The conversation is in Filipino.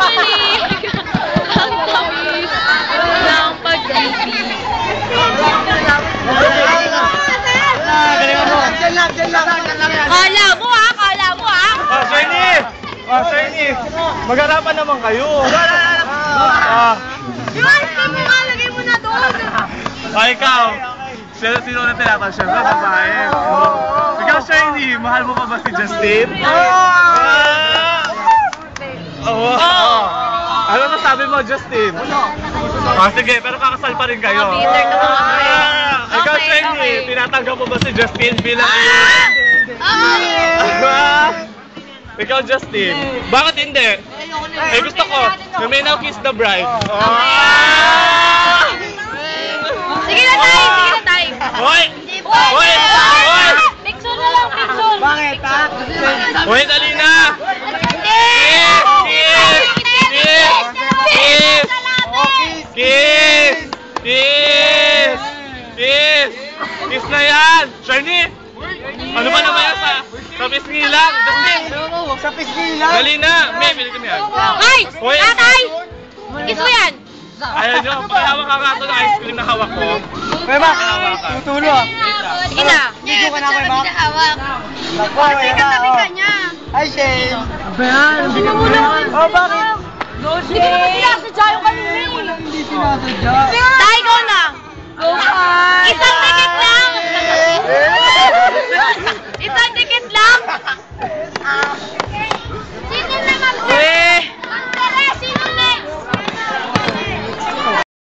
balik ang tamis ng pag-ibig. Kala mo ha? Shiny! Mag-harapan naman kayo. Yung ice cream mo nga, lagay mo na doon. Ikaw. Sino na tinatawag siya? Babae. Ikaw, Shiny, mahal mo pa ba si Justin? Oo. Ano masabi mo, Justin? Sige, pero kakasal pa rin kayo. Bitter ka mga Ikaw, Shiny, tinatanggap mo ba si Justin bilang iyong? Ikaw, Justin. Bakit hindi? Gusto ko. You may now kiss the bride. Sige na tayo. Hoy! Hoy! Hoy! Picture na lang, picture. Bakit ha? Hoy, dali na! Kiss na yan! Shiny! Ano ba naman yan sa pisngi lang? Justin! Sa pisngi lang. Dali na! May, pili kami yan. Ay! Tatay! Kiss mo yan! Ayaw nyo, pakihawak ka nga ito ng ice cream na hawak ko. Kuya Mac, tutulo ah. Sige na. Ligo ka na, Kuya Mac. Naku, Kuya Mac. Hi, Shane. Ba yan? Hindi mo muna. Oh, bakit? Hindi ka naman sinasadya yung kanina eh. Hindi sinasadya. Tay, go na! Go Isang ticket lang! Isang ticket lang!